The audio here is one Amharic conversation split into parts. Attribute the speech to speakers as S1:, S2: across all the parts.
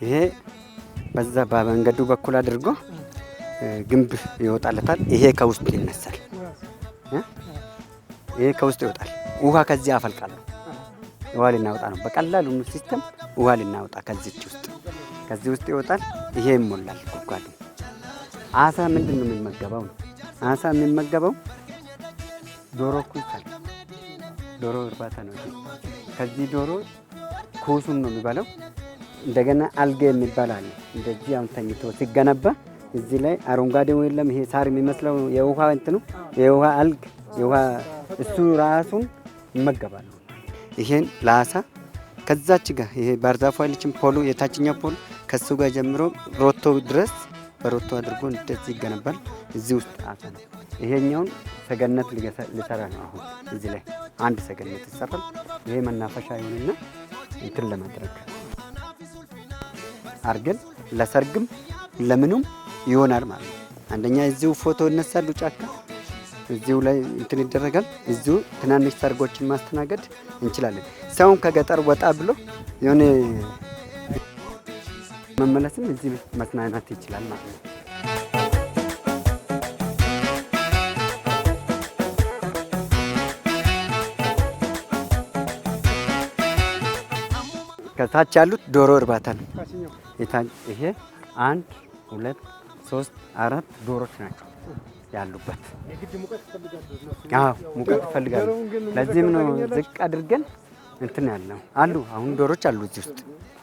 S1: ይሄ በዛ በመንገዱ በኩል አድርጎ ግንብ ይወጣለታል። ይሄ ከውስጥ ይነሳል። ይሄ ከውስጥ ይወጣል። ውሃ ከዚህ ያፈልቃል። ውሃ ልናወጣ ነው። በቀላሉ ሲስተም ውሃ ልናወጣ ከዚህ ውስጥ ይወጣል። ይሄ ይሞላል። ጉድጓዱ አሳ ምንድን ነው የሚመገበው? አሳ የሚመገበው ዶሮ ኩሳል። ዶሮ እርባታ ነው። ከዚህ ዶሮ ኩሱን ነው የሚበላው። እንደገና አልጌ የሚባል አለ። እንደዚህ አሁን ተኝቶ ሲገነባ እዚህ ላይ አረንጓዴው የለም ይሄ ሳር የሚመስለው የውሃ እንትኑ የውሃ አልግ የውሃ እሱ ራሱን ይመገባሉ። ይሄን ለአሳ ከዛች ጋር ይሄ ባርዛፉ አይልችም ፖሉ የታችኛው ፖሉ ከሱ ጋር ጀምሮ ሮቶ ድረስ በሮቶ አድርጎ እንደዚህ ይገነባል። እዚህ ውስጥ አሳ ነው። ይሄኛውን ሰገነት ሊሰራ ነው። አሁን እዚህ ላይ አንድ ሰገነት ይሰራል። ይሄ መናፈሻ ይሆንና እንትን ለማድረግ አርገን ለሰርግም ለምኑም ይሆናል ማለት ነው። አንደኛ እዚሁ ፎቶ እነሳሉ ጫካ እዚሁ ላይ እንትን ይደረጋል። እዚሁ ትናንሽ ሰርጎችን ማስተናገድ እንችላለን። ሰውን ከገጠር ወጣ ብሎ የሆነ መመለስም እዚህ መዝናናት ይችላል ማለት ነው። ከታች ያሉት ዶሮ እርባታ ነው። ይሄ 1 2 3 4 ዶሮች ናቸው ያሉበት። አዎ ሙቀት ይፈልጋሉ። ለዚህም ነው ዝቅ አድርገን እንትን ያለው አሉ። አሁን ዶሮች አሉ እዚህ ውስጥ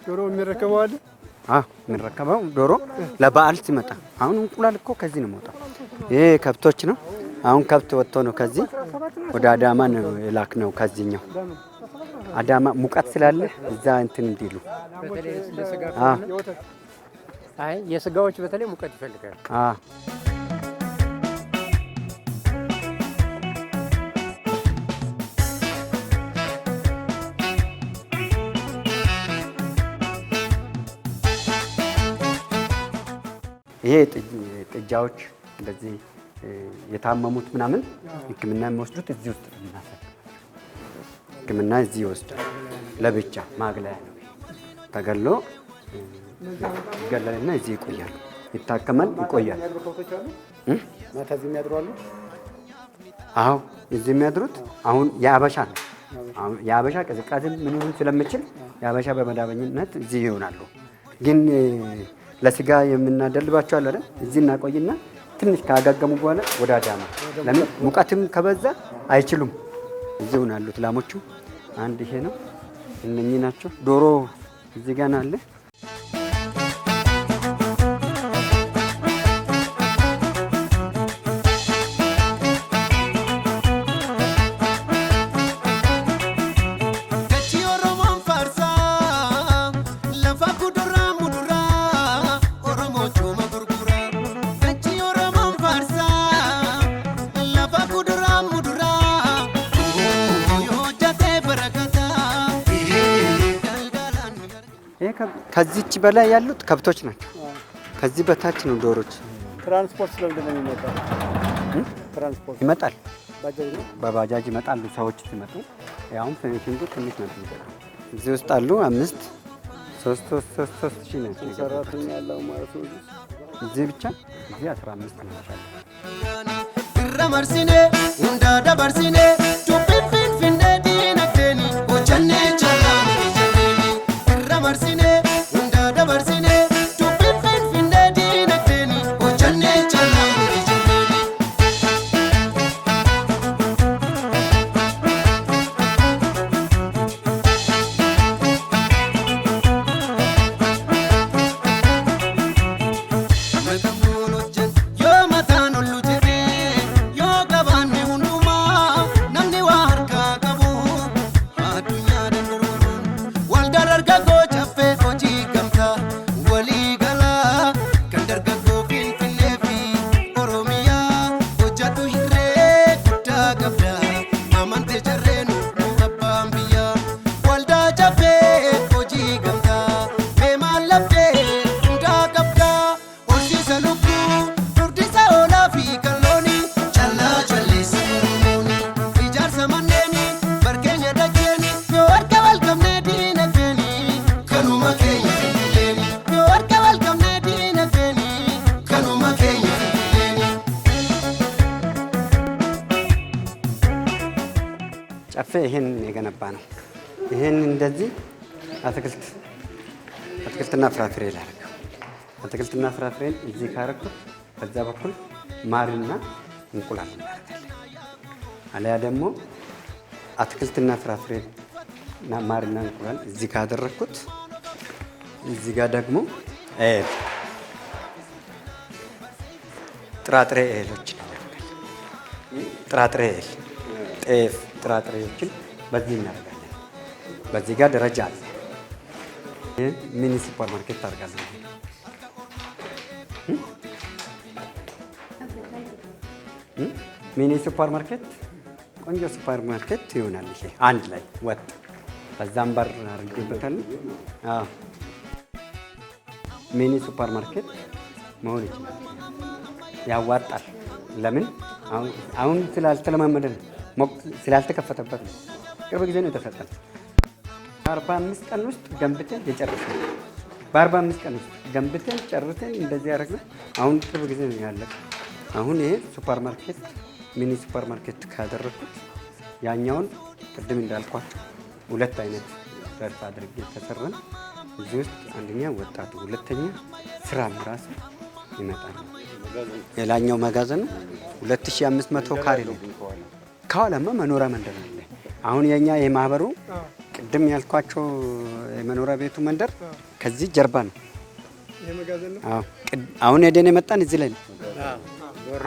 S2: ዶሮ የሚረከበው አለ።
S1: የሚረከበው ዶሮ ለበዓል ሲመጣ አሁን እንቁላል እኮ ከዚህ ነው የምወጣው። ይሄ ከብቶች ነው። አሁን ከብት ወጥቶ ነው ከዚህ ወደ አዳማ ነው የላክነው። ከዚህኛው አዳማ ሙቀት ስላለ እዛ እንትን እንዲሉ
S2: የስጋዎች በተለይ ሙቀት ይፈልጋል።
S1: ይሄ ጥጃዎች እንደዚህ የታመሙት ምናምን ሕክምና የሚወስዱት እዚህ ውስጥ ነው። ሕክምና እዚህ ይወስዳል። ለብቻ ማግለያ ነው ተገሎ ይገለልና እዚህ ይቆያል። ይታከማል፣ ይቆያል።
S2: ማታ እዚህ የሚያድሩ አሉ።
S1: አዎ እዚህ የሚያድሩት አሁን የአበሻ ነው። አሁን የአበሻ ቅዝቃዜም ምንም ስለምችል የአበሻ በመዳበኝነት እዚህ ይሆናሉ። ግን ለስጋ የምናደልባቸው አለ አይደል? እዚህ እናቆይና ትንሽ ካጋገሙ በኋላ ወደ አዳማ። ለምን ሙቀትም ከበዛ አይችሉም። እዚህ ሆናሉት ላሞቹ። አንድ ይሄ ነው። እነኚህ ናቸው። ዶሮ እዚህ ጋር አለ። ከዚህች በላይ ያሉት ከብቶች ናቸው። ከዚህ በታች ነው ዶሮች።
S2: ትራንስፖርት ስለምንድን ነው የሚመጣው? ትራንስፖርት
S1: ይመጣል።
S2: ባጃጅ ነው።
S1: በባጃጅ ይመጣሉ ሰዎች ሲመጡ። ያውም ፊኒሽንጉ ትንሽ ነው የሚመጣው። እዚህ ውስጥ አሉ 5 3 ሺህ ነው
S2: ሰራተኛ ያለው ማለት ነው።
S1: እዚህ ብቻ እዚህ 15 ነው ያለው።
S3: ረመርሲኔ እንዳ ደበርሲኔ ቱፒ ፊንፊኔ ዲነክቴኒ ወቸኔ dargaggoo caffee hojii gamtaa walii galaa kan dargaggoo Finfinnee fi Oromiyaa hojjatu hirree guddaa qabda amantee jarreenu abbaan biyyaa waldaa caffee hojii gamtaa beemaan laftee hundaa qabda horsiisa lubbuu furdisa oolaa fi kallooni callaa calleessa Oromooni ijaarsa manneeni barkeenya dacheeni yoo harka wal qabnee diina feeni kanuma keenya finfileeni yoo harka wal qabnee diina feeni kanuma keenya finfileeni.
S1: ጨፌ ይሄን የገነባ ነው። ይሄን እንደዚህ አትክልትና ፍራፍሬ ላደርገው። አትክልትና ፍራፍሬን እዚህ ካረኩት በዛ በኩል ማርና እንቁላል እናደርጋለን። አለያ ደግሞ አትክልትና ፍራፍሬ እና ማርና እንቁላል እዚህ ካደረኩት እዚህ ጋር ደግሞ እህል ጥራጥሬ እህሎችን እናደርጋለን። ጥራጥሬ እህል ጤፍ ጥራጥሬዎችን በዚህ እናደርጋለን። በዚህ ጋር ደረጃ አለ። ይህ ሚኒ ሱፐር ማርኬት ታደርጋለህ። ሚኒ ሱፐር ማርኬት ቆንጆ ሱፐር ማርኬት ይሆናል። ይሄ አንድ ላይ ወጥ በዛም በር አድርጌበታለሁ። አዎ ሚኒ ሱፐር ማርኬት መሆን ይችላል። ያዋጣል። ለምን አሁን ስላልተለማመደ ነው፣ ስላልተከፈተበት ነው። ቅርብ ጊዜ ነው የተሰጠን። በ45 ቀን ውስጥ ገንብተን የጨረስነው። በ45 ቀን ውስጥ ገንብተን ጨርሰን እንደዚህ ያደረግነው አሁን ቅርብ ጊዜ ነው ያለቀው። አሁን ይሄ ሱፐር ማርኬት ሚኒ ሱፐር ማርኬት ካደረኩት ያኛውን ቅድም እንዳልኳቸው ሁለት አይነት ዘርፍ አድርጌ ተሰራን። እዚህ ውስጥ አንደኛ ወጣቱ፣ ሁለተኛ ስራም ራሱ ይመጣል። ሌላኛው መጋዘኑ 2500 ካሬ ነው። ከኋላማ መኖሪያ መንደር አለ። አሁን የኛ የማህበሩ ቅድም ያልኳቸው የመኖሪያ ቤቱ መንደር ከዚህ ጀርባ ነው። አሁን ሄደን የመጣን እዚህ ላይ ነው።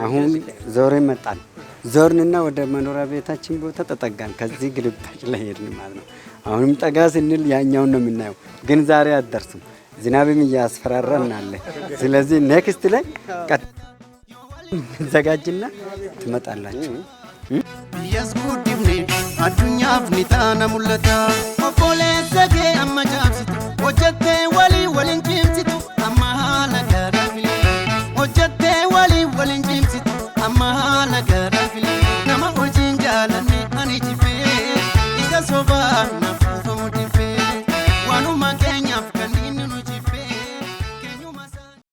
S1: አሁን ዞርን መጣን። ዞርንና ወደ መኖሪያ ቤታችን ቦታ ተጠጋን። ከዚህ ግልባጭ ላይ ሄድን ማለት ነው። አሁንም ጠጋ ስንል ያኛውን ነው የምናየው፣ ግን ዛሬ አትደርሱም። ዝናብም እያስፈራራን አለ። ስለዚህ ኔክስት ላይ ዘጋጅና ትመጣላችሁ።
S3: Biyyas guddifne addunyaaf ni taana mul'ata obboleessa kee amma jaabsite